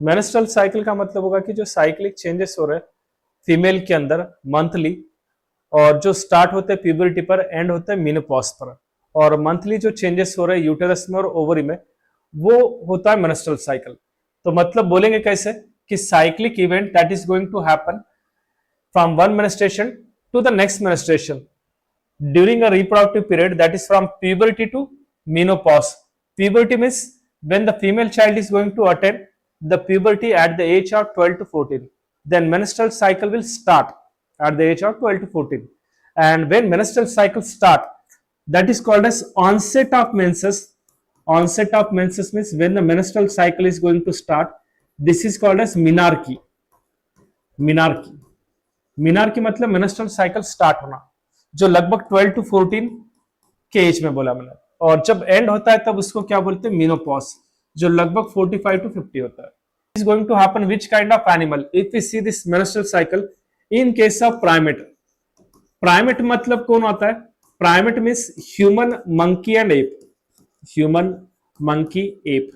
Menstrual cycle का मतलब होगा कि जो साइक्लिक चेंजेस हो रहे हैं फीमेल के अंदर मंथली, और जो स्टार्ट होते हैं प्यूबरिटी पर, एंड होते हैं मेनोपॉज पर। और मंथली जो चेंजेस हो रहे हैं यूटेरस में और ओवरी में, वो होता है मेंस्ट्रुअल साइकिल। तो मतलब बोलेंगे कैसे कि cyclic event that is going to happen from one menstruation to the next menstruation during a reproductive period, that is from puberty to menopause. Puberty means when the female child is going to attain the puberty at the age of 12 to 14. Then menstrual cycle will start at the age of 12 to 14. And when menstrual cycle start, that is called as onset of menses. Onset of menses means when the menstrual cycle is going to start. This is called as menarche. Menarche. Menarche मतलब menstrual cycle start होना, जो लगभग 12 to 14 के as में बोला मैंने। और जब एंड होता है तब उसको क्या बोलते हैं, मेनोपॉज, जो लगभग 45 टू 50 होता है। Is going to happen which kind of animal if we see this menstrual cycle in case of primate. Primate मतलब कौन आता है, primate means human, monkey and ape. Human, monkey, ape,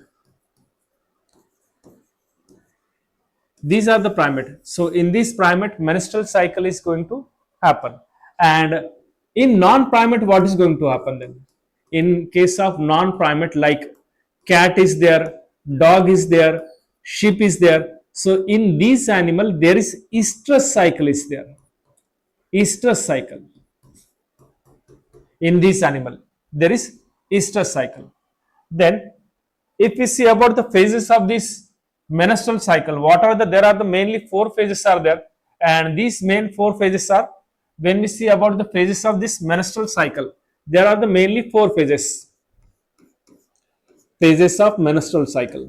these are the primate. So in this primate menstrual cycle is going to happen. And in non-primate, what is going to happen then? In case of non-primate, like cat is there, dog is there, sheep is there. So in these animal, there is estrus cycle is there. Estrus cycle. In this animal, there is estrus cycle. Then, if we see about the phases of this menstrual cycle, what are the, there are the mainly 4 phases are there, and these main 4 phases are, when we see about the phases of this menstrual cycle, there are the mainly 4 phases. Phases of menstrual cycle.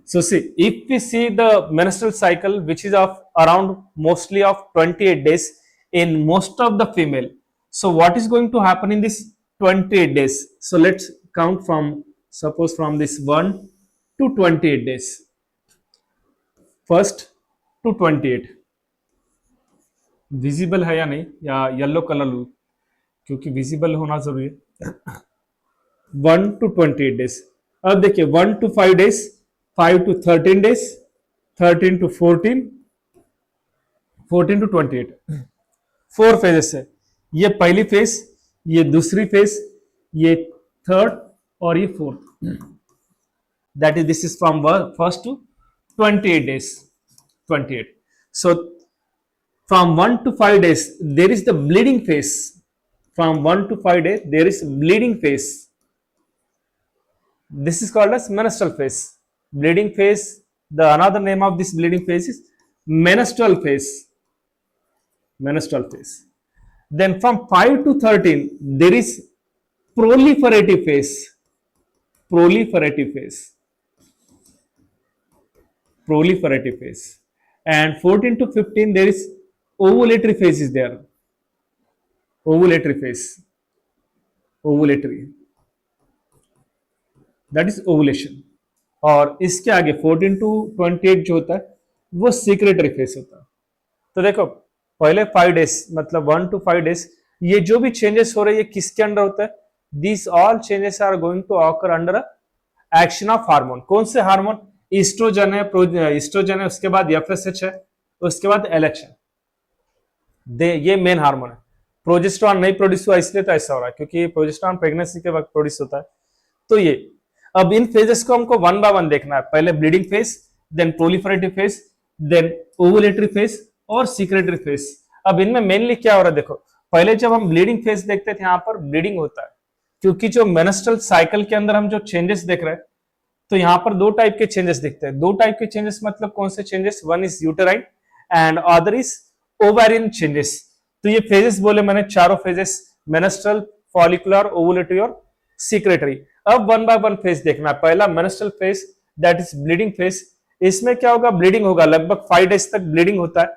So see, if we see the menstrual cycle, which is of around mostly of 28 days in most of the female. So what is going to happen in this 28 days? So let's count from, suppose from this 1 to 28 days. First to 28. Visible है या नहीं, या yellow colour लू, क्योंकि visible होना जरूरी है। 1 to 28 days. अब देखिए 1 to 5 days, 5 to 13 days, 13 to 14, 14 to 28. 4 phases है। ये पहली फेज, ये दूसरी फेज, ये थर्ड और ये fourth. That is, this is from first to 28 days. 28. So from 1 to 5 days, there is the bleeding phase. From 1 to 5 days, there is bleeding phase. This is called as menstrual phase. Bleeding phase, the another name of this bleeding phase is menstrual phase. Menstrual phase. Then from 5 to 13, there is proliferative phase. Proliferative phase. Proliferative phase. And 14 to 15, there is ovulatory phase is there. Ovulatory phase. Ovulatory. That is ovulation. और इसके आगे 14 to 28 जो होता है वो secretory phase होता है। तो देखो पहले 5 days मतलब 1 to 5 days, ये जो भी चेंजेस हो रहे हैं ये किसके अंडर होता है, these all changes are going to occur under action of hormone. कौन से हार्मोन, ईस्ट्रोजन है, ईस्ट्रोजन है, उसके बाद एफएसएच है, उसके बाद एलएच है। ये मेन हार्मोन है। प्रोजेस्टेरॉन नहीं प्रोड्यूस हुआ इसलिए तो ऐसा हो रहा है, क्योंकि प्रोजेस्टेरॉन प्रेगनेंसी के वक्त प्रोड्यूस होता है। तो ये अब इन फेजेस को हमको 1 by 1 देखना है। पहले bleeding phase, then proliferative phase, then ovulatory phase और सीक्रेटरी फेज। अब इनमें मेनली क्या हो रहा है, देखो पहले जब हम ब्लीडिंग फेज देखते थे, यहाँ पर ब्लीडिंग होता है, क्योंकि जो मेंस्ट्रुअल साइकिल के अंदर हम जो चेंजेस देख रहे हैं, तो यहाँ पर 2 टाइप के चेंजेस दिखते हैं। 2 टाइप के चेंजेस मतलब कौन से changes, one is uterine and other is ovarian changes. तो ये फेजेस बोले मैंने, चारों फेजेस, मेंस्ट्रुअल, फॉलिकुलर, ओवुलेटरी और सीक्रेटरी। अब 1 by 1 फेज देखना है। पहला menstrual phase, that is bleeding phase. इसमें क्या होगा, ब्लीडिंग होगा, लगभग 5 days तक ब्लीडिंग होता है।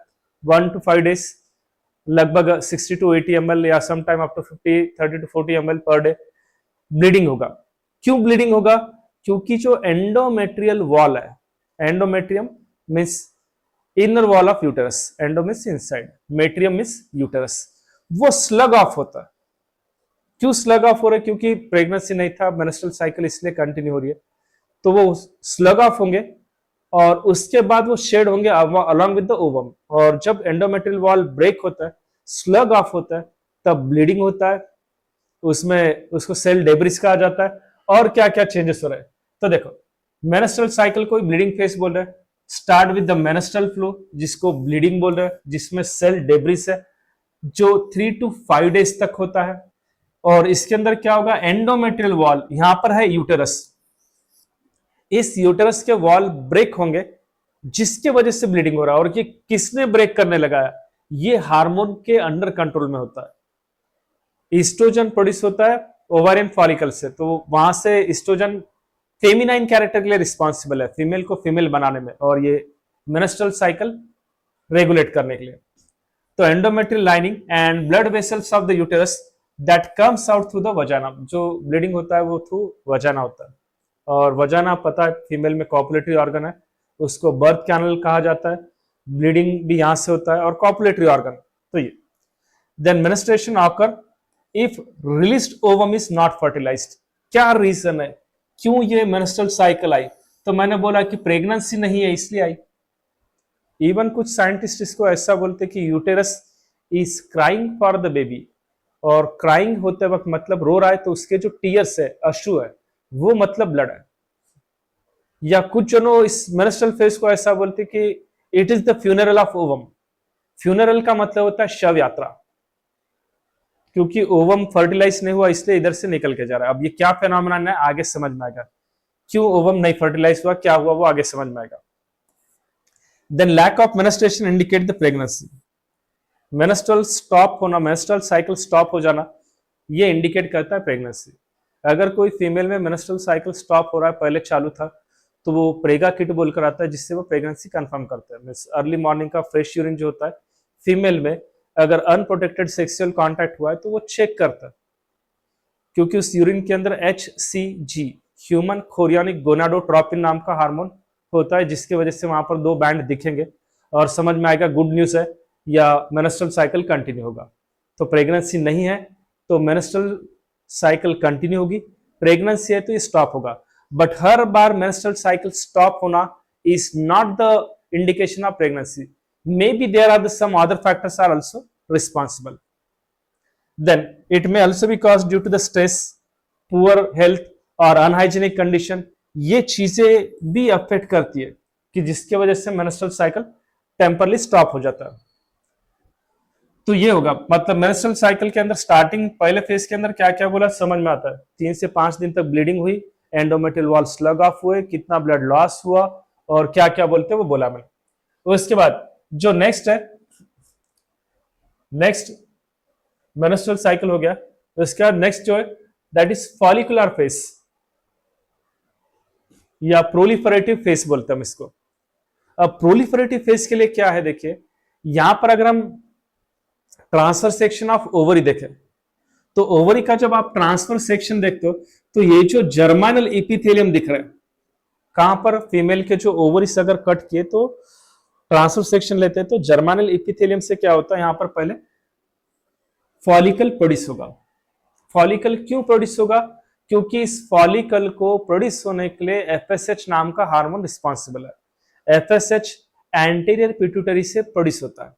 1 to 5 days, लगभग 60 to 80 ml या some time up to 30 to 40 ml पर डे ब्लीडिंग होगा। क्यों ब्लीडिंग होगा, क्योंकि जो एंडोमेट्रियल वॉल है, endometrium means inner wall of uterus, endo means inside, metrium means uterus, वो स्लग ऑफ होता है। क्यों स्लग ऑफ हो रहा है, क्योंकि प्रेगनेंसी नहीं था, मेंस्ट्रुअल साइकिल इसलिए कंटिन्यू हो रही है। तो वो स्लग ऑफ होंगे और उसके बाद वो शेड होंगे अलॉन्ग विद द ओवम। और जब एंडोमेट्रियल वॉल ब्रेक होता है, स्लग ऑफ होता है, तब ब्लीडिंग होता है, उसमें उसको सेल डेब्रिस कहा जाता है। और क्या क्या चेंजेस हो रहे हैं, तो देखो मेनेस्ट्रल साइकिल को ब्लीडिंग फेस बोल रहे हैं। Start with the menstrual flow, जिसको ब्लीडिंग बोल रहे हैं, जिसमें सेल डेब्रिस है, जो 3 to 5 डेज तक होता है। और इसके अंदर क्या होगा, एंडोमेट्रियल वॉल, यहां पर है यूटेरस, इस यूटेरस के वॉल ब्रेक होंगे, जिसके वजह से ब्लीडिंग हो रहा है। और ये किसने ब्रेक करने लगाया, ये हार्मोन के अंडर कंट्रोल में होता है। ईस्ट्रोजन प्रोड्यूस होता है ओवारियन फॉलिकल से, तो वहां से ईस्ट्रोजन फेमिनाइन कैरेक्टर के लिए रिस्पॉन्सिबल है, फीमेल को फीमेल बनाने में, और ये मेनेस्ट्रल साइकिल रेगुलेट करने के लिए। तो endometrial lining and blood vessels of the uterus that comes out through the vagina, जो ब्लीडिंग होता है वो थ्रू वजाना होता है। और वजाना पता है फीमेल में कॉपुलेटरी ऑर्गन है, उसको बर्थ कैनल कहा जाता है, ब्लीडिंग भी यहां से होता है, और कॉपुलेटरी ऑर्गन। तो ये then menstruation occur if released ovum is not fertilized. क्या रीजन है क्यों ये मेनिस्ट्रल साइकिल आई, तो मैंने बोला कि प्रेगनेंसी नहीं है इसलिए आई। इवन कुछ साइंटिस्ट इसको ऐसा बोलते कि uterus is crying for the baby, और क्राइंग होते वक्त मतलब रो रहा है, तो उसके जो टीयर्स है, अश्रु है, वो मतलब ब्लड है। या कुछ जनों इस मेनेस्ट्रल फेज को ऐसा बोलते कि it is the funeral of ovum. Funeral का मतलब होता है शव यात्रा, क्योंकि ओवम फर्टिलाइज नहीं हुआ इसलिए इधर से निकल के जा रहा है। अब ये क्या फेनोमेनन है आगे समझ में आएगा, क्यों ओवम नहीं फर्टिलाइज हुआ, क्या हुआ, वो आगे समझ में आएगा। Then lack of menstruation indicate the pregnancy. Menstrual stop होना, मेनेस्ट्रल साइकिल स्टॉप हो जाना, ये इंडिकेट करता है प्रेगनेंसी। अगर कोई फीमेल में मेनेस्ट्रल साइकिल स्टॉप हो रहा है, पहले चालू था, तो वो प्रेगा किट बोलकर आता है, जिससे वो प्रेगनेंसी कंफर्म करते हैं। मींस अर्ली मॉर्निंग का फ्रेश यूरिन जो होता है फीमेल में, अगर अनप्रोटेक्टेड सेक्सुअल कांटेक्ट हुआ है तो वो चेक करता है, क्योंकि उस यूरिन के अंदर HCG ह्यूमन कोरियोनिक गोनाडोट्रोपिन नाम का हार्मोन होता है, जिसकी वजह से वहां पर 2 बैंड दिखेंगे और समझ में आएगा गुड न्यूज है या मेनेस्ट्रल साइकिल कंटिन्यू होगा। तो प्रेगनेंसी नहीं है तो मेनेस्ट्रल साइकिल कंटिन्यू होगी, प्रेगनेंसी है तो ये स्टॉप होगा। बट हर बार मेनेस्ट्रल साइकिल स्टॉप होना is not the indication of pregnancy, may be there are some other factors are also responsible. Then it may also be caused due to the stress, poor health और unhygienic condition. ये चीजें भी affect करती है कि जिसकी वजह से मेनेस्ट्रल साइकिल टेम्परली स्टॉप हो जाता है। तो ये होगा, मतलब मेंस्ट्रुअल साइकिल के अंदर स्टार्टिंग पहले फेज के अंदर क्या क्या बोला समझ में आता है। 3 से 5 दिन तक ब्लीडिंग हुई, एंडोमेट्रियल वॉल स्लग ऑफ हुए, कितना ब्लड लॉस हुआ और क्या क्या बोलते हैं वो बोला मैंने। उसके बाद जो नेक्स्ट है, नेक्स्ट मेंस्ट्रुअल साइकिल हो गया, उसके बाद नेक्स्ट जो है दैट इज फॉलिकुलर फेज या प्रोलिफरेटिव फेज बोलते हैं हम इसको। अब प्रोलिफरेटिव फेज के लिए क्या है, देखिए यहां पर अगर हम ट्रांसफर सेक्शन ऑफ ओवरी देखें तो ओवरी का जब आप ट्रांसफर सेक्शन देखते हो तो ये जो जर्मानल एपिथेलियम दिख रहा है, कहां पर फीमेल के जो ओवरीज अगर कट किए तो ट्रांसफर सेक्शन लेते हैं तो जर्मानल एपिथेलियम से क्या होता है, यहां पर पहले फॉलिकल प्रोड्यूस होगा। फॉलिकल क्यों प्रोड्यूस होगा, क्योंकि इस फॉलिकल को प्रोड्यूस होने के लिए एफएसएच नाम का हार्मोन रिस्पॉन्सिबल है। एफएसएच एंटीरियर पिट्यूटरी से प्रोड्यूस होता है।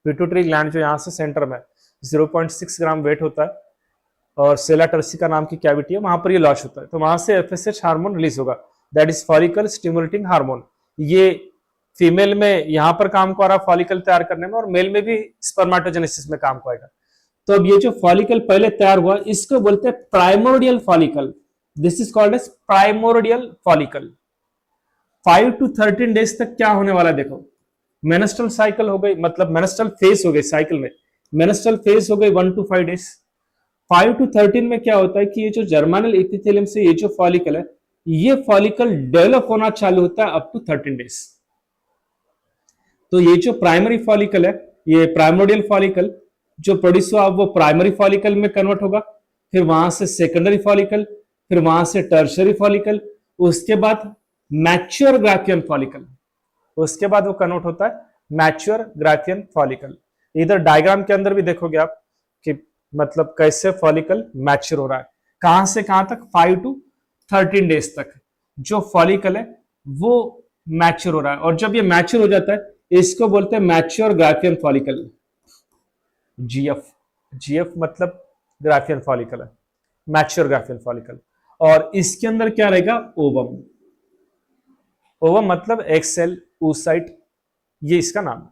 पिट्यूटरी ग्लैंड जो यहाँ से सेंटर में 0.6 ग्राम वेट होता है और सेला टर्सिका नाम की कैविटी है, वहां पर ये लॉन्च होता है, तो वहां से एफएसएच हार्मोन रिलीज होगा, that is follicle stimulating hormone. ये फीमेल में यहां पर काम को आ रहा फॉलिकल तैयार करने में, और मेल में भी स्पर्मेटोजेनेसिस में काम को आएगा। तो अब ये जो फॉलिकल पहले तैयार हुआ इसको बोलते हैं primordial follicle, this is called as primordial follicle. 5 to 13 days तक क्या होने वाला है, देखो मेनेस्ट्रल साइकिल हो गई, मतलब मेनेस्ट्रल फेज हो गई, साइकिल में मेनेस्ट्रल फेज हो गई 1 to 5 डेज। 5 to 13 में क्या होता है कि ये जो जर्मानल एपिथेलियम से ये जो फॉलिकल है, ये फॉलिकल डेवलप होना चालू होता है अप टू 13 डेज। तो ये जो प्राइमरी फॉलिकल है, ये प्राइमोडियल फॉलिकल जो प्रोड्यूस हुआ वो प्राइमरी फॉलिकल में कन्वर्ट होगा, फिर वहां से सेकेंडरी फॉलिकल, फिर वहां से टर्शरी फॉलिकल, उसके बाद मैच्योर ग्राफियन फॉलिकल, उसके बाद वो कन्वर्ट होता है मैच्योर ग्राफियन फॉलिकल। इधर डायग्राम के अंदर भी देखोगे आप कि मतलब कैसे फॉलिकल मैच्योर हो रहा है, कहां से कहां तक, 5 to 13 डेज तक। जो फॉलिकल है वो मैच्योर हो रहा है, और जब ये मैच्योर हो जाता है इसको बोलते हैं mature Graafian follicle, GF. GF मतलब ग्राफियन फॉलिकल है, मैच्योर ग्राफियन फॉलिकल। और इसके अंदर क्या रहेगा, ओवम। ओवम मतलब एक्सेल oocyte, ये इसका नाम है।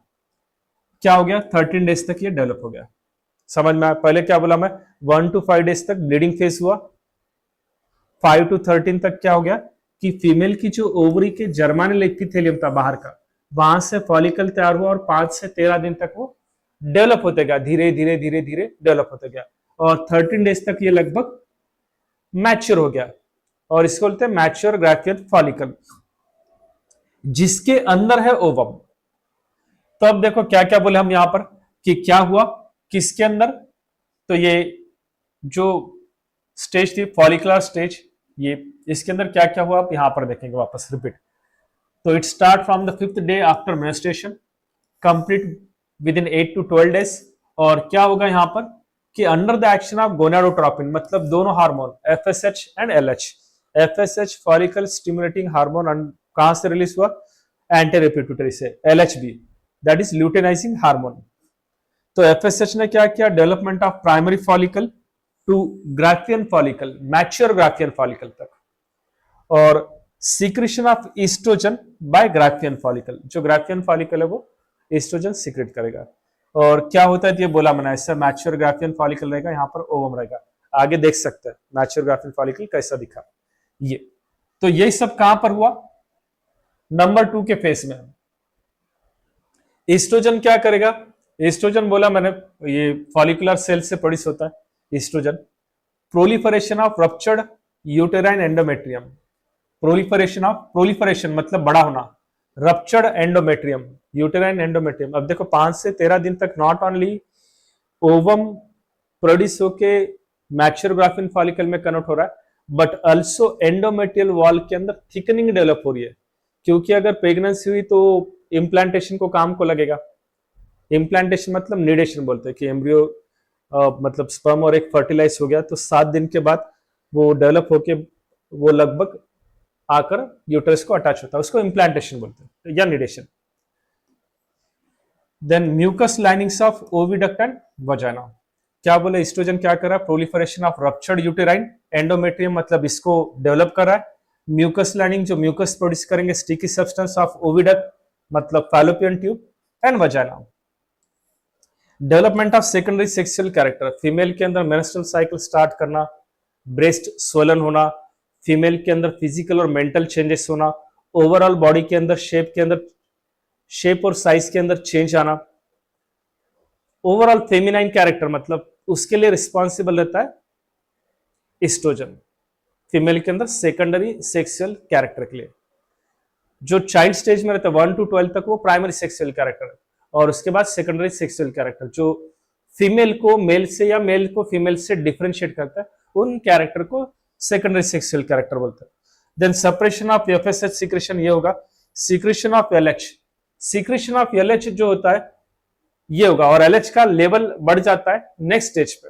क्या हो गया, 13 डेज तक ये डेवलप हो गया। समझ में आया? पहले क्या बोला मैं, 1 to 5 डेज तक ब्लीडिंग फेज हुआ, 5 to 13 तक क्या हो गया कि फीमेल की जो ओवरी के जर्मानल एपिथेलियम था बाहर का, वहां से फॉलिकल तैयार हुआ, और 5 से 13 दिन तक वो डेवलप होते गया, धीरे धीरे धीरे धीरे डेवलप होते गया, और 13 डेज तक ये लगभग मैच्योर हो गया, और इसको बोलते हैं मैच्योर ग्राफियन फॉलिकल, जिसके अंदर है ओवम। तो अब देखो क्या क्या बोले हम यहां पर कि क्या हुआ किसके अंदर, तो ये जो स्टेज थी फॉलिकुलर स्टेज, ये इसके अंदर क्या क्या हुआ आप यहां पर देखेंगे, वापस रिपीट। तो it start from the 5th day after menstruation, complete within 8 to 12 days. और क्या होगा यहां पर कि under the action of gonadotropin, मतलब दोनों hormone FSH and LH. FSH follicle stimulating hormone कहां से रिलीज हुआ, एंटीरियर पिट्यूटरी से, LH B that is luteinizing hormone. तो एफएसएच ने क्या किया, development of primary follicle to Graafian follicle, mature Graafian follicle तक, और secretion of estrogen by Graafian follicle, जो ग्राफियन फॉलिकल है वो ईस्ट्रोजन सीक्रेट करेगा। और क्या होता है ये बोला मैंने, इससे मैच्योर ग्राफियन फॉलिकल रहेगा, यहाँ पर ओवम रहेगा। आगे देख सकते हैं मैच्योर ग्राफियन फॉलिकल कैसा दिखा ये। तो यही सब कहां पर हुआ, नंबर 2 के फेस में। ईस्ट्रोजन क्या करेगा, ईस्ट्रोजन बोला मैंने ये फॉलिकुलर सेल से प्रोड्यूस होता है estrogen. Proliferation of ruptured uterine endometrium, proliferation मतलब बड़ा होना, रप्चर्ड एंडोमेट्रियम, यूटेराइन एंडोमेट्रियम। अब देखो 5 से 13 दिन तक नॉट ओनली ओवम प्रोड्यूस होके मैच्योर ग्राफियन फॉलिकल में कन्वर्ट हो रहा है, बट ऑल्सो एंडोमेट्रियल वॉल के अंदर थिकनिंग डेवलप हो रही है, क्योंकि अगर प्रेगनेंसी हुई तो इम्प्लांटेशन को काम को लगेगा। इम्प्लांटेशन मतलब निडेशन बोलते हैं कि एम्ब्रियो मतलब स्पर्म और एक फर्टिलाइज हो गया तो 7 दिन के बाद वो डेवलप होके वो लगभग आकर यूटरस को अटैच होता है, उसको इम्प्लांटेशन बोलते हैं या nidation. Then mucus linings of oviduct and vagina, क्या बोले ईस्ट्रोजन क्या कर रहा है, proliferation of ruptured uterine endometrium मतलब इसको डेवलप कर रहा है। म्यूकस लाइनिंग जो म्यूकस प्रोड्यूस करेंगे, स्टिकी सब्सटेंस ऑफ ओविडक्ट मतलब fallopian tube and vagina. Development of secondary sexual character, female के अंदर मेंस्ट्रुअल साइकिल स्टार्ट करना, ब्रेस्ट स्वलन होना, फीमेल के अंदर फिजिकल और मेंटल चेंजेस होना, ओवरऑल बॉडी के अंदर शेप और साइज के अंदर चेंज आना, ओवरऑल फेमिनाइन कैरेक्टर मतलब उसके लिए रिस्पॉन्सिबल रहता है एस्ट्रोजन, फीमेल के अंदर सेकेंडरी सेक्सुअल कैरेक्टर के लिए। जो चाइल्ड स्टेज में रहता है 1 to 12 तक वो प्राइमरी सेक्सुअल कैरेक्टर है, और उसके बाद सेकेंडरी सेक्सुअल कैरेक्टर जो फीमेल को मेल से या मेल को फीमेल से डिफरेंशिएट करता है, उन कैरेक्टर को सेकेंडरी सेक्सुअल कैरेक्टर बोलते हैं। Then separation of FSH secretion ये होगा, secretion of LH, secretion of LH जो होता है ये होगा, और एलएच का लेवल बढ़ जाता है नेक्स्ट स्टेज पे।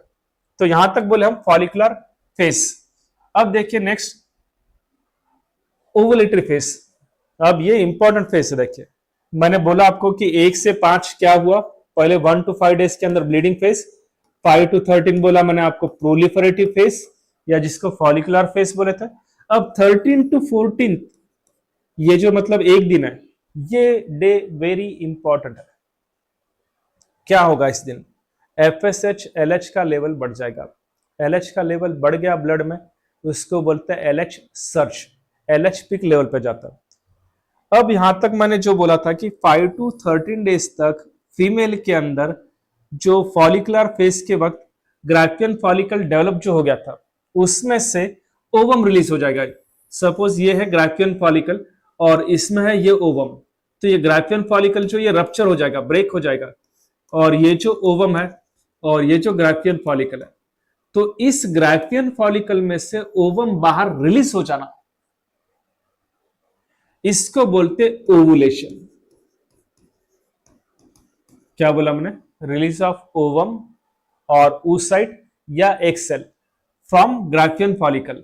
तो यहां तक बोले हम फॉलिकुलर फेस। अब देखिए नेक्स्ट ओवुलेटरी फेस। अब ये इंपॉर्टेंट फेस है, देखिए मैंने बोला आपको कि 1 से 5 क्या हुआ, पहले 1 to 5 डेज के अंदर ब्लीडिंग फेस, 5 to 13 बोला मैंने आपको प्रोलिफरेटिव फेस या जिसको फॉलिकुलर फेस बोले थे। अब 13 to 14 ये जो मतलब एक दिन है, ये डे वेरी इंपॉर्टेंट है। क्या होगा इस दिन, एफएसएच एलएच का लेवल बढ़ जाएगा। एलएच का लेवल बढ़ गया ब्लड में, उसको बोलते हैं LH search, LH pick level पे जाता है। अब यहां तक मैंने जो बोला था कि 5 to 13 डेज तक फीमेल के अंदर जो फॉलिकुलर फेस के वक्त ग्राफियन फॉलिकल डेवलप जो हो गया था उसमें से ओवम रिलीज हो जाएगा। सपोज ये है ग्राफियन फॉलिकल और इसमें है ये ओवम, तो ये ग्राफियन फॉलिकल जो ये रप्चर हो जाएगा, ब्रेक हो जाएगा, और ये जो ओवम है और ये जो ग्राफियन फॉलिकल है, तो इस ग्राफियन फॉलिकल में से ओवम बाहर रिलीज हो जाना, इसको बोलते ओवुलेशन। क्या बोला मैंने, रिलीज ऑफ ओवम और oocyte या excel from Graafian follicle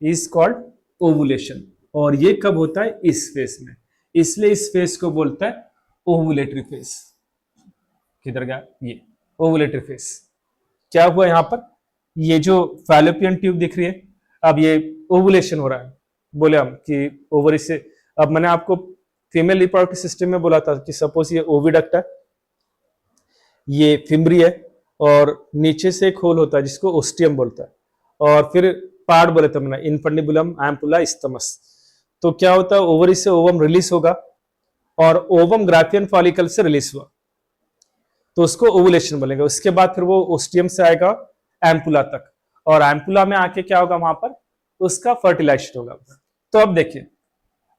is called ovulation. और ये कब होता है? इस फेस में। इसलिए इस फेस को बोलता है ओवुलेटरी फेस। किधर गया? ये ओवुलेटरी फेस। क्या हुआ यहां पर? ये जो फैलोपियन ट्यूब दिख रही है, अब ये ओवुलेशन हो रहा है। बोले हम कि ओवरी से, अब मैंने आपको फीमेल रिप्रोडक्टिव सिस्टम में बोला था कि सपोज ये ओविडक्ट है, ये फिम्बरी है, और नीचे से एक होल होता है जिसको ओस्टियम बोलता है, और फिर पार्ट बोले थे मैंने, इनफंडिबुलम, एम्पुला, इस्थमस। तो क्या होता है? ओवरी से ओवम रिलीज होगा और ओवम ग्राफियन फॉलिकल से रिलीज हुआ तो उसको ओवुलेशन बोलेंगे। उसके बाद फिर वो ओस्टियम से आएगा एम्पुला तक, और एम्पुला में आके क्या होगा? वहां पर उसका फर्टिलाइजेशन होगा। तो अब देखिए,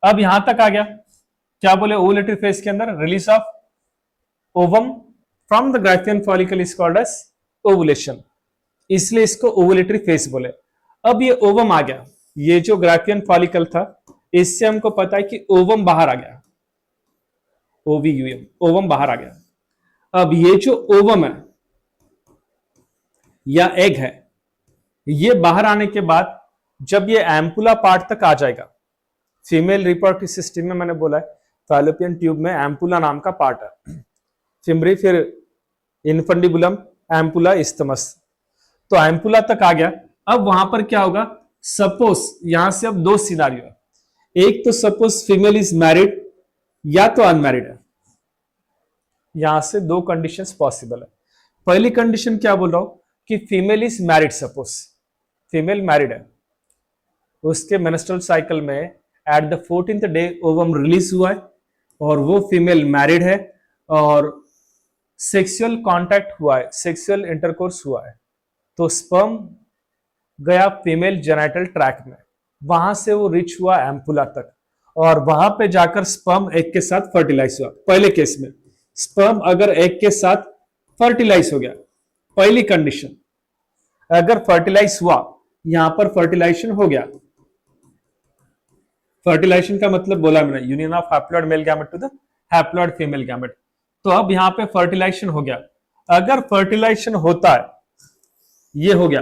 अब यहां तक आ गया। क्या बोले? ओवुलेटरी फेज के अंदर release of ovum from the Graafian follicle is called as ovulation, इसलिए इसको ओवुलेटरी फेज बोले। अब ये ओवम आ गया, ये जो ग्राफियन फॉलिकल था इससे हमको पता है कि ओवम बाहर आ गया, ओवीयूएम, ओवम बाहर आ गया। अब ये जो ओवम है या एग है, ये बाहर आने के बाद जब ये एम्पुला पार्ट तक आ जाएगा, फीमेल रिप्रोडक्टिव सिस्टम में मैंने बोला है फैलोपियन ट्यूब में एम्पुला नाम का पार्ट है, फिम्बरी, फिर इनफंडिबुलम, एम्पुला, इस्थमस। तो एम्पुला तक आ गया। अब वहां पर क्या होगा? सपोज यहां से अब दो सिनारियो है, एक तो सपोज फीमेल इज मैरिड या तो अनमैरिड है। यहां से दो कंडीशंस पॉसिबल है। पहली कंडीशन क्या बोल रहा हूं कि female is married, suppose female married है, उसके मेंस्ट्रुअल साइकिल में at the 14th day ovum release हुआ है और वो फीमेल मैरिड है और सेक्सुअल कांटेक्ट हुआ है, सेक्सुअल इंटरकोर्स हुआ है, तो स्पर्म गया फीमेल जेनिटल ट्रैक में, वहां से वो रिच हुआ एम्पुला तक, और वहां पे जाकर स्पर्म एग के साथ फर्टिलाइज हुआ। पहले केस में स्पर्म अगर एग के साथ फर्टिलाइज हो गया, पहली कंडीशन, अगर फर्टिलाइज हुआ, यहां पर फर्टिलाइजेशन हो गया। फर्टिलाइजेशन का मतलब बोला मैंने, union of haploid male gamete to the haploid female gamete. तो अब यहां पे फर्टिलाइजेशन हो गया। अगर फर्टिलाइजेशन होता है, ये हो गया,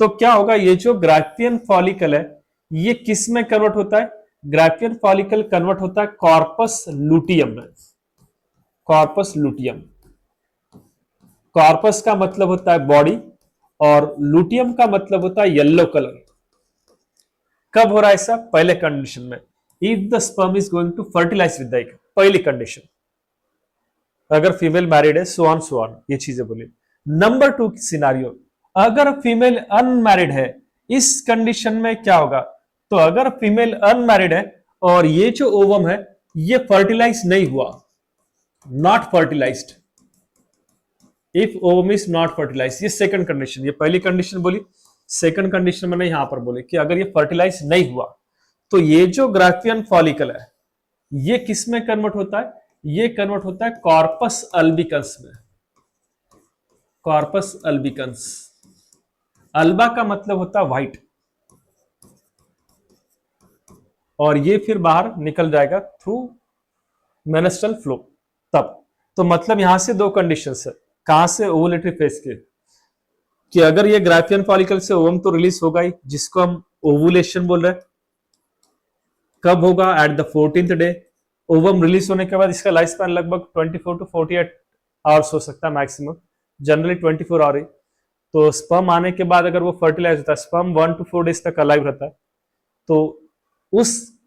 तो क्या होगा? ये जो ग्राफियन फॉलिकल है ये किस में कन्वर्ट होता है? ग्राफियन फॉलिकल कन्वर्ट होता है कॉर्पस लुटियम में। कॉर्पस लुटियम, कॉर्पस का मतलब होता है बॉडी और लुटियम का मतलब होता है येलो कलर। कब हो रहा है ऐसा? पहले कंडीशन में, if the sperm is going to fertilize with the egg, पहली कंडीशन, अगर फीमेल मैरिड है, सो ऑन ये चीजें बोली। नंबर 2 सिनारियो, अगर फीमेल अनमैरिड है, इस कंडीशन में क्या होगा? तो अगर फीमेल अनमैरिड है और ये जो ओवम है ये फर्टिलाइज नहीं हुआ, not fertilized, if ovum is not fertilize, ये सेकंड कंडीशन, ये पहली कंडीशन बोली, सेकंड कंडीशन मैंने यहां पर बोली कि अगर ये फर्टिलाइज नहीं हुआ तो ये जो ग्राफियन फॉलिकल है ये किस में कन्वर्ट होता है? ये कन्वर्ट होता है कॉर्पस अल्बिकन्स में। कॉर्पस अल्बिकन्स, अल्बा का मतलब होता है व्हाइट, और ये फिर बाहर निकल जाएगा थ्रू मेनेस्ट्रल फ्लो तब। तो मतलब यहां से दो कंडीशंस है, कहां से? ओवुलेटरी फेज के, कि अगर ये ग्राफियन फॉलिकल से ओवम तो रिलीज होगा ही, जिसको हम ओवुलेशन बोल रहे हैं। कब होगा? At the 14th day. Ovum release होने के बाद इसका लाइफ स्पैन लगभग 24 to 48 आवर्स हो सकता है मैक्सिमम, जनरली 24 आवर ही। तो स्पर्म आने के बाद अगर वो फर्टिलाइज होता है, स्पर्म 1 to 4 डेज तक अलाइव रहता है, तो उस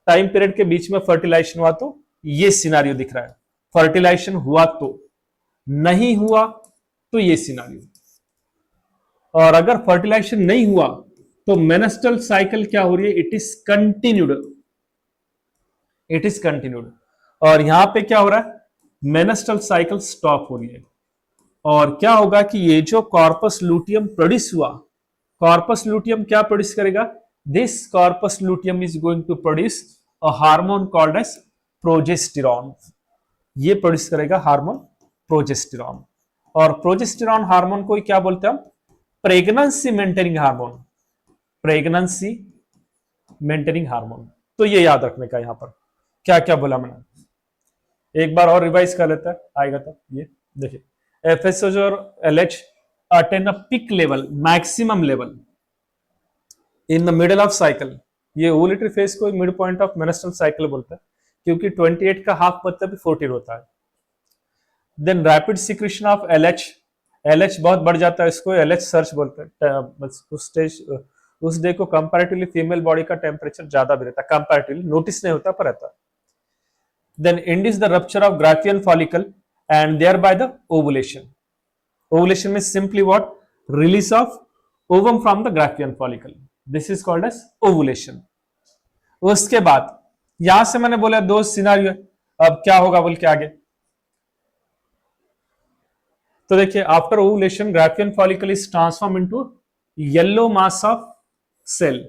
टाइम पीरियड के बीच में फर्टिलाइजेशन हुआ तो ये सिनारियो दिख रहा है, फर्टिलाइजेशन हुआ तो, नहीं हुआ तो ये सिनारियो। और अगर फर्टिलाइजेशन नहीं हुआ तो मेनेस्ट्रल साइकिल क्या हो रही है? It is continued, it is continued. और यहां पे क्या हो रहा है? मेनेस्ट्रल साइकिल स्टॉप हो रही है। और क्या होगा कि ये जो कॉर्पस लुटियम प्रोड्यूस हुआ, कॉर्पस लुटियम क्या प्रोड्यूस करेगा? This corpus luteum is going to produce a hormone called as progesterone. ये प्रोड्यूस करेगा हार्मोन प्रोजेस्टेरॉन। और प्रोजेस्टेरॉन हार्मोन को क्या बोलते हैं हम? Pregnancy maintaining hormone, pregnancy maintaining hormone. तो ये याद रखने का, यहां पर क्या क्या बोला मैंने, एक बार और रिवाइज कर लेता है, आएगा तो ये देखिए, एफएसएच और LH attain a peak level, maximum level in the middle of cycle ये ओवुलेटरी फेज को mid point of menstrual cycle बोलता है, क्योंकि 28 का हाफ मतलब 14 होता है। Then rapid secretion of LH, LH बहुत बढ़ जाता है, इसको एलएच सर्च बोलते हैं। उस स्टेज उस डे को कंपैरेटिवली फीमेल बॉडी का टेम्परेचर ज्यादा भी रहता है, कंपैरेटिवली नोटिस नहीं होता पर रहता है। Then induce the rupture of Graafian follicle and thereby the ovulation. Ovulation means simply what? Release of ovum from the Graafian follicle. This is called as ovulation. उसके बाद यहां से मैंने बोला दो सिनारियो है, अब क्या होगा बोल के आगे। तो देखिए after ovulation Graafian follicle is transform into yellow mass of cell,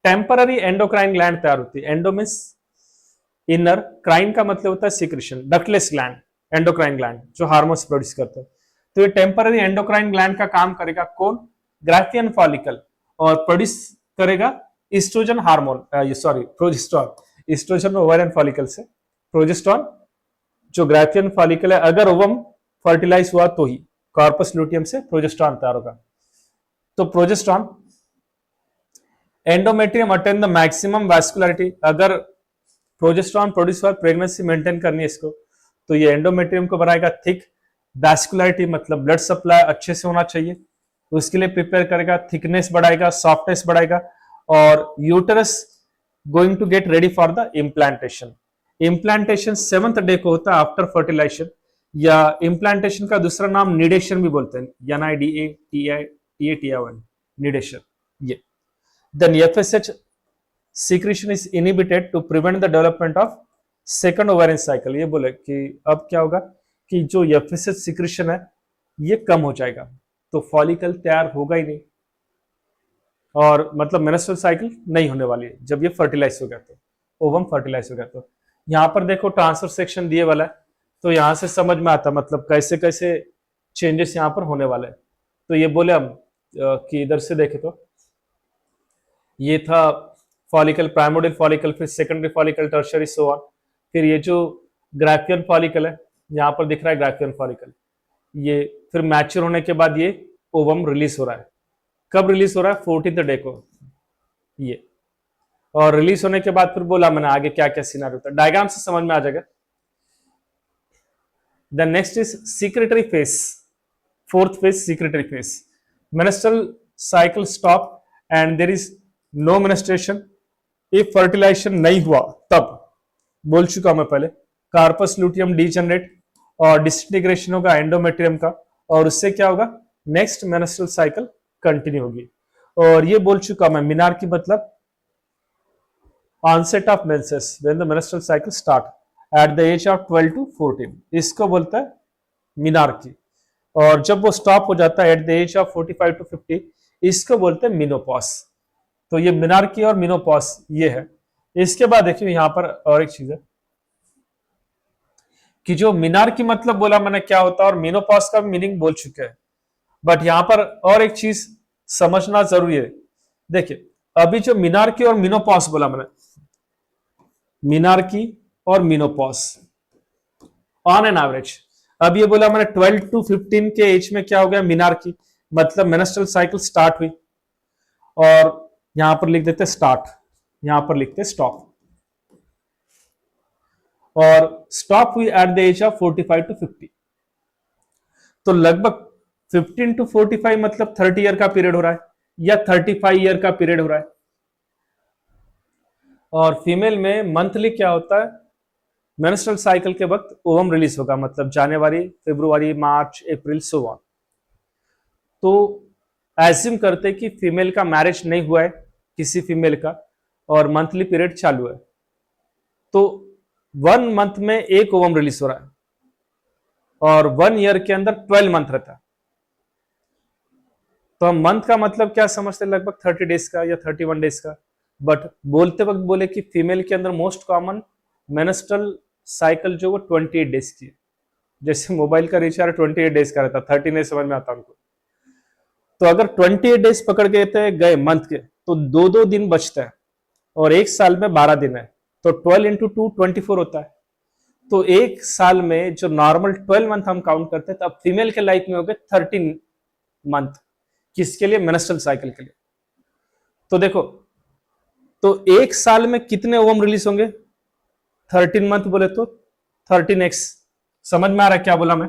temporary endocrine gland तैयार होती है। एंडो मींस इनर, क्राइन का मतलब होता है secretion, ductless gland, endocrine gland जो हार्मोन्स प्रोड्यूस करते हैं। तो ये टेम्पररी एंडोक्राइन ग्लैंड का काम करेगा कौन? ग्राफियन फॉलिकल, और प्रोड्यूस करेगा estrogen hormone, sorry progesterone. Estrogen ovarian follicle से प्रोजेस्टेरॉन, जो ग्राफियन फॉलिकल है अगर ओवम फर्टिलाइज हुआ तो ही कॉर्पस लुटियम से प्रोजेस्टेरॉन तैयार होगा। तो progesterone, endometrium attain the maximum vascularity, अगर प्रोजेस्टेरॉन प्रोड्यूस हुआ, प्रेगनेंसी मेंटेन करनी है इसको, तो ये एंडोमेट्रियम को बनाएगा थिक, वैस्कुलरिटी मतलब ब्लड सप्लाई अच्छे से होना चाहिए, तो उसके लिए प्रिपेयर करेगा, थिकनेस बढ़ाएगा, सॉफ्टनेस बढ़ाएगा, और uterus going to get ready for the implantation. Implantation 7th day को होता है आफ्टर फर्टिलाइजेशन, या इम्प्लांटेशन का दूसरा नाम निडेशन भी बोलते हैं, NIDATI, निडेशन। ये then FSH secretion is inhibited to prevent the development of second ovarian cycle। ये बोले कि अब क्या होगा कि जो FSH secretion है ये कम हो जाएगा, तो फॉलिकल तैयार होगा ही नहीं, और मतलब मेंस्ट्रुअल साइकिल नहीं होने वाली है जब ये फर्टिलाइज हो गया, तो ओवम फर्टिलाइज हो गया। तो यहाँ पर देखो ट्रांसफर सेक्शन दिए वाला है, तो यहाँ से समझ में आता मतलब कैसे कैसे चेंजेस यहाँ पर होने वाले हैं। तो ये बोले हम कि इधर से देखे तो ये था फॉलिकल, प्राइमोडियल फॉलिकल, फिर secondary follicle, tertiary, so on. फिर ये जो ग्राफियन फॉलिकल है, यहाँ पर दिख रहा है ग्राफियन फॉलिकल, ये फिर मैच्योर होने के बाद ये ओवम रिलीज हो रहा है। कब रिलीज हो रहा है? 14th डे को ये, और रिलीज होने के बाद फिर बोला मैंने आगे क्या क्या सिनारियो होता है, डायग्राम से समझ में आ जाएगा। Then next is secretory phase, 4th phase secretory phase. Menstrual cycle stop and there is no menstruation. If fertilization नहीं हुआ तब, बोल चुका मैं पहले, कार्पस लुटियम डीजनरेट और डिसइंटीग्रेशन होगा एंडोमेट्रियम का, और उससे क्या होगा? नेक्स्ट मेंस्ट्रुअल साइकिल कंटिन्यू होगी। और ये बोल चुका मैं, मिनार्की मतलब onset of menses when the menstrual cycle start at the age of 12 to 14, इसको बोलता है मिनार्की। और जब वो स्टॉप हो जाता है at the age of 45 to 50, इसको बोलते हैं मिनोपॉज। तो ये मिनार्की और मिनोपॉज ये है। इसके बाद देखिए यहां पर और एक चीज है कि जो मिनार्की मतलब बोला मैंने क्या होता है, और मिनोपॉज का मीनिंग बोल चुके हैं, बट यहां पर और एक चीज समझना जरूरी है। देखिए अभी जो मिनार्की और मिनोपॉज बोला मैंने, मिनार्की और मिनोपॉज ऑन एन एवरेज, अब ये बोला मैंने 12 to 15 के एज में क्या हो गया? मिनार्की मतलब मेंस्ट्रुअल साइकिल स्टार्ट हुई, और यहां पर लिख देते स्टार्ट, यहां पर लिखते स्टॉप, और स्टॉप हुई at the age of 45 to 50। तो लगभग 15 to 45 मतलब 30 ईयर का पीरियड हो रहा है, या 35 ईयर का पीरियड हो रहा है। और फीमेल में मंथली क्या होता है? मेंस्ट्रुअल साइकिल के वक्त ओवम रिलीज होगा, मतलब जनवरी, फरवरी, मार्च, अप्रैल, सो ऑन। तो एज्यूम करते कि फीमेल का मैरिज नहीं हुआ है किसी फीमेल का, और मंथली पीरियड चालू है, तो 1 मंथ में एक ओवम रिलीज हो रहा है, और 1 ईयर के अंदर 12 मंथ रहता है। तो हम मंथ का मतलब क्या समझते हैं? लगभग 30 डेज का या 31 डेज का, बट बोलते वक्त बोले कि फीमेल के अंदर मोस्ट कॉमन मेंस्ट्रुअल साइकिल जो वो 28 डेज की है। जैसे मोबाइल का रिचार्ज 28 डेज का रहता, 30 नहीं समझ में आता उनको। तो अगर 28 डेज पकड़ के गए मंथ के, तो 2-2 दिन बचता है, और एक साल में 12 दिन है, तो 12 into 2 24 होता है। तो एक साल में जो नॉर्मल 12 मंथ हम काउंट करते हैं, तो अब फीमेल के लाइफ में हो गए 13 मंथ, किसके लिए? मेंस्ट्रुअल साइकिल के लिए। तो देखो तो एक साल में कितने ओवम रिलीज होंगे? 13 मंथ बोले तो 13x। समझ में आ रहा है क्या बोला मैं?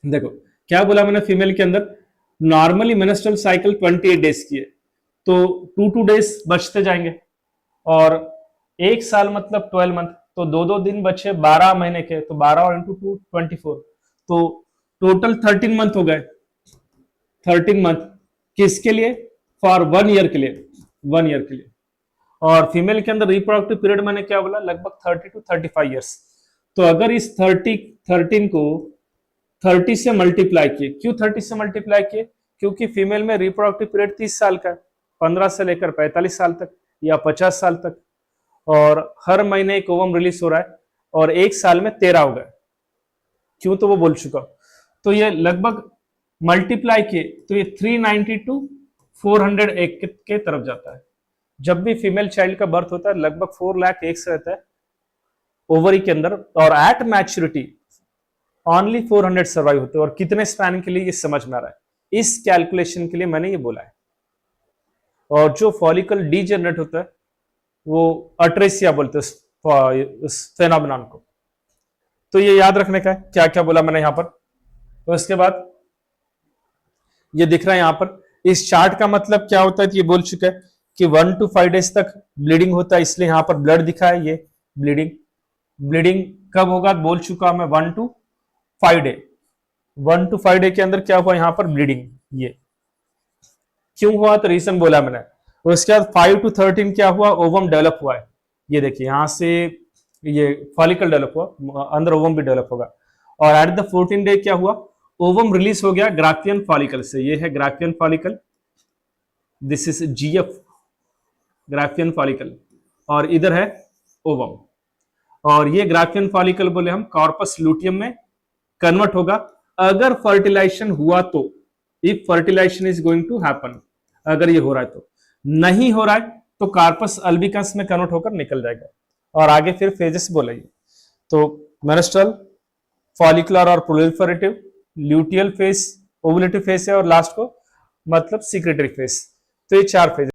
देखो क्या बोला मैंने, फीमेल के अंदर नॉर्मली मेंस्ट्रुअल साइकिल 28 डेज की है, तो 2 डेज बचते जाएंगे, और एक साल मतलब 12 मंथ, तो 2 दिन बचे 12 महीने के, तो 12 और इंटू 2 24, तो टोटल 13 मंथ हो गए। 13 मंथ किसके लिए? फॉर 1 ईयर के लिए, 1 ईयर के लिए। और फीमेल के अंदर रिप्रोडक्टिव पीरियड मैंने क्या बोला, लगभग 30 to 35 ईयर्स। तो अगर इस 13 को 30 से मल्टीप्लाई किए, क्यों 30 से मल्टीप्लाई किए? क्योंकि फीमेल में रिप्रोडक्टिव पीरियड 30 साल का है, 15 से लेकर 45 साल तक या 50 साल तक, और हर महीने एक ओवम रिलीज हो रहा है, और एक साल में 13 हो गए। क्यों? तो वो बोल चुका। तो ये लगभग मल्टीप्लाई किए तो ये 390 to 401 के तरफ जाता है। जब भी फीमेल चाइल्ड का बर्थ होता है लगभग 4 लाख एग्स रहता है ओवरी के अंदर, और एट मैच्योरिटी ओनली 400 सर्वाइव होते हैं। और कितने स्पैन के लिए, ये समझ में आ रहा है, इस कैलकुलेशन के लिए मैंने ये बोला है। और जो फॉलिकल डीजेनरेट होता है वो अट्रेसिया बोलते हैं उस फेनोमेनन को। तो ये याद रखने का है क्या क्या बोला मैंने यहां पर। तो इसके बाद ये दिख रहा है यहां पर, इस चार्ट का मतलब क्या होता है, तो ये बोल चुका है कि 1 to 5 डेज तक ब्लीडिंग होता है, इसलिए यहां पर ब्लड दिखा है, ये ब्लीडिंग। ब्लीडिंग कब होगा बोल चुका मैं, 1 to 5 डे। 1 to 5 डे के अंदर क्या हुआ यहां पर, ब्लीडिंग। ये क्यों हुआ, तो रीजन बोला मैंने। और उसके बाद 5 to 13 क्या हुआ, ओवम डेवलप हुआ है। ये देखिए यहां से ये फॉलिकल डेवलप हुआ, अंदर ओवम भी डेवलप होगा। और एट द 14 डे क्या हुआ, ओवम रिलीज हो गया ग्राफियन फॉलिकल से। ये है Graafian follicle, this is GF, Graafian follicle, और इधर है ओवम। और ये ग्राफियन फॉलिकल बोले हम कॉर्पस लूटियम में कन्वर्ट होगा अगर फर्टिलाइजेशन हुआ तो, if fertilization is going to happen, अगर ये हो रहा है तो। नहीं हो रहा है तो कार्पस अल्बिकस में कन्वर्ट होकर निकल जाएगा। और आगे फिर फेजेस बोला ये, तो मेंस्ट्रुअल, फॉलिकुलर और प्रोलिफरेटिव, ल्यूटियल फेज, ओवुलेटिव फेज है, और लास्ट को मतलब सिक्रेटरी फेज। तो ये 4 फेज।